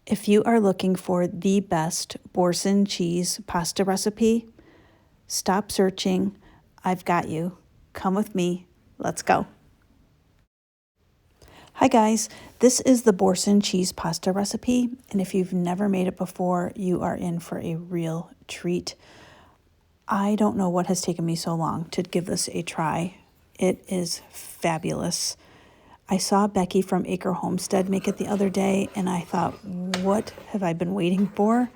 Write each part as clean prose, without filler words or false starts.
If you are looking for the best Boursin cheese pasta recipe, stop searching. I've got you. Come with me. Let's go. Hi guys, this is the Boursin cheese pasta recipe, and if you've never made it before, you are in for a real treat. I don't know what has taken me so long to give this a try. It is fabulous. I saw Becky from Acre Homestead make it the other day, and I thought, what have I been waiting for?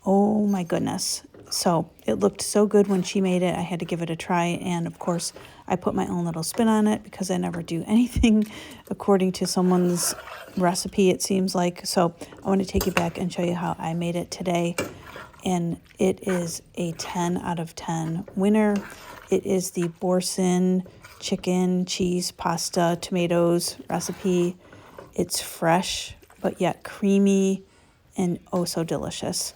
Oh my goodness. So it looked so good when she made it. I had to give it a try, and of course, I put my own little spin on it because I never do anything according to someone's recipe, it seems like. So I want to take you back and show you how I made it today, and it is a 10 out of 10 winner. It is the Boursin chicken, cheese, pasta, tomatoes recipe. It's fresh, but yet creamy and oh so delicious.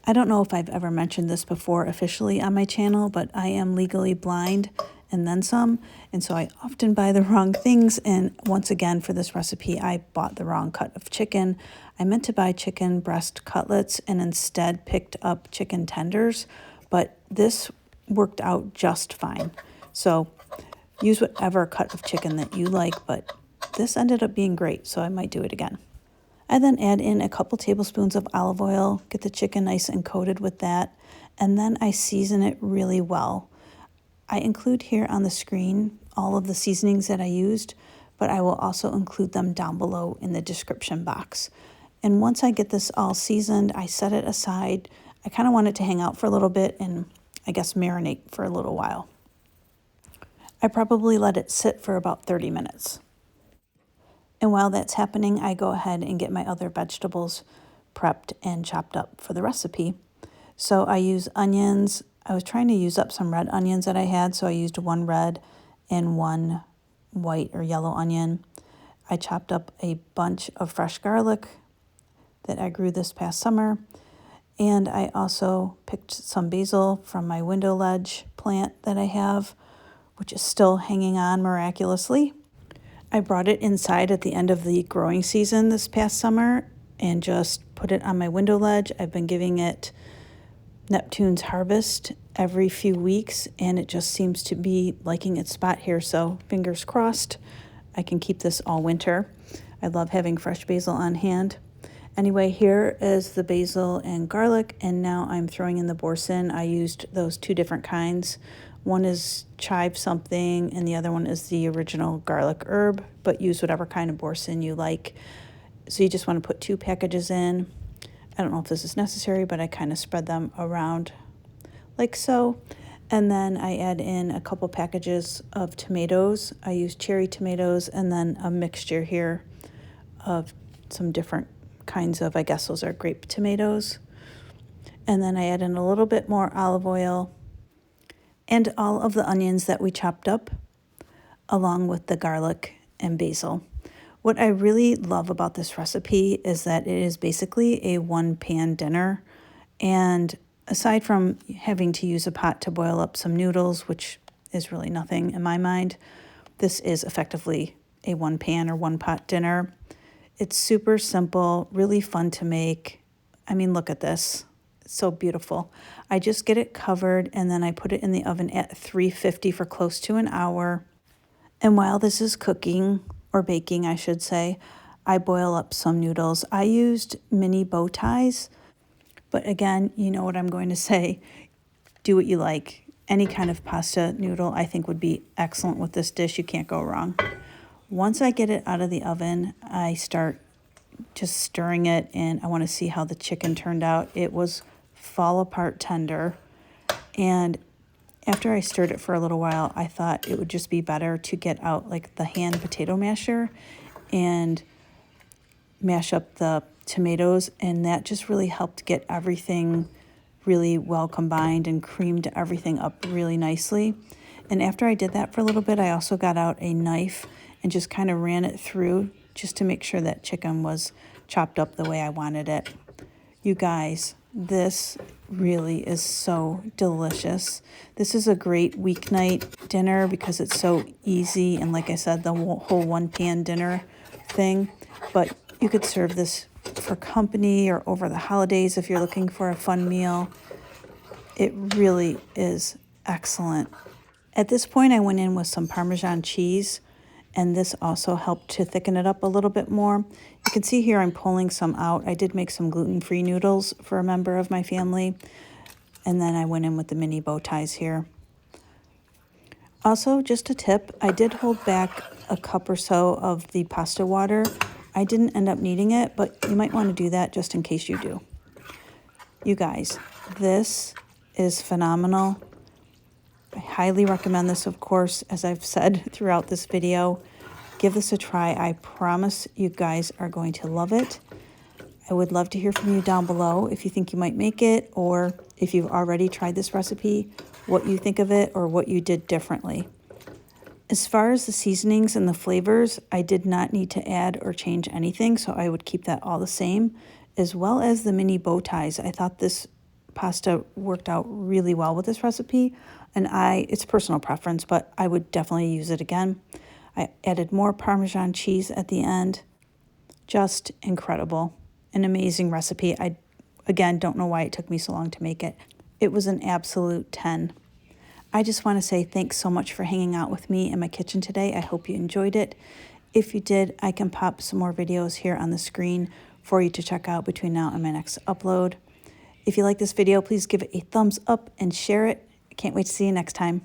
I don't know if I've ever mentioned this before officially on my channel, but I am legally blind and then some, and so I often buy the wrong things. And once again, for this recipe, I bought the wrong cut of chicken. I meant to buy chicken breast cutlets and instead picked up chicken tenders, but this worked out just fine. So use whatever cut of chicken that you like, but this ended up being great, so I might do it again. I then add in a couple tablespoons of olive oil, get the chicken nice and coated with that, and then I season it really well. I include here on the screen all of the seasonings that I used, but I will also include them down below in the description box. And once I get this all seasoned, I set it aside. I kind of want it to hang out for a little bit and I guess marinate for a little while. I probably let it sit for about 30 minutes. And while that's happening, I go ahead and get my other vegetables prepped and chopped up for the recipe. So I use onions. I was trying to use up some red onions that I had, so I used one red and one white or yellow onion. I chopped up a bunch of fresh garlic that I grew this past summer. And I also picked some basil from my window ledge plant that I have, which is still hanging on miraculously. I brought it inside at the end of the growing season this past summer and just put it on my window ledge. I've been giving it Neptune's Harvest every few weeks, and it just seems to be liking its spot here. So fingers crossed, I can keep this all winter. I love having fresh basil on hand. Anyway, here is the basil and garlic, and now I'm throwing in the Boursin. I used those two different kinds. One is chive something, and the other one is the original garlic herb, but use whatever kind of Boursin you like. So you just want to put 2 packages in. I don't know if this is necessary, but I kind of spread them around like so. And then I add in a couple packages of tomatoes. I use cherry tomatoes and then a mixture here of some different kinds of, I guess those are grape tomatoes. And then I add in a little bit more olive oil and all of the onions that we chopped up, along with the garlic and basil. What I really love about this recipe is that it is basically a one-pan dinner. And aside from having to use a pot to boil up some noodles, which is really nothing in my mind, this is effectively a one-pan or one-pot dinner. It's super simple, really fun to make. I mean, look at this. It's so beautiful. I just get it covered and then I put it in the oven at 350 for close to an hour. And while this is cooking, or baking, I should say, I boil up some noodles. I used mini bow ties, but again, you know what I'm going to say. Do what you like. Any kind of pasta noodle I think would be excellent with this dish. You can't go wrong. Once I get it out of the oven, I start just stirring it, and I want to see how the chicken turned out. It was fall apart tender, and after I stirred it for a little while, I thought it would just be better to get out like the hand potato masher and mash up the tomatoes, and that just really helped get everything really well combined and creamed everything up really nicely. And after I did that for a little bit, I also got out a knife and just kind of ran it through just to make sure that chicken was chopped up the way I wanted it. You guys, this really is so delicious. This is a great weeknight dinner because it's so easy, and like I said, the whole one-pan dinner thing. But you could serve this for company or over the holidays if you're looking for a fun meal. It really is excellent. At this point, I went in with some Parmesan cheese, and this also helped to thicken it up a little bit more. You can see here I'm pulling some out. I did make some gluten-free noodles for a member of my family, and then I went in with the mini bow ties here. Also, just a tip, I did hold back a cup or so of the pasta water. I didn't end up needing it, but you might want to do that just in case you do. You guys, this is phenomenal. I highly recommend this, of course, as I've said throughout this video. Give this a try. I promise you guys are going to love it. I would love to hear from you down below if you think you might make it, or if you've already tried this recipe, what you think of it or what you did differently. As far as the seasonings and the flavors, I did not need to add or change anything, so I would keep that all the same, as well as the mini bow ties. I thought this pasta worked out really well with this recipe, and it's personal preference, but I would definitely use it again. I added more Parmesan cheese at the end. Just incredible. An amazing recipe. I, again, don't know why it took me so long to make it. It was an absolute 10. I just want to say thanks so much for hanging out with me in my kitchen today. I hope you enjoyed it. If you did, I can pop some more videos here on the screen for you to check out between now and my next upload. If you like this video, please give it a thumbs up and share it. I can't wait to see you next time.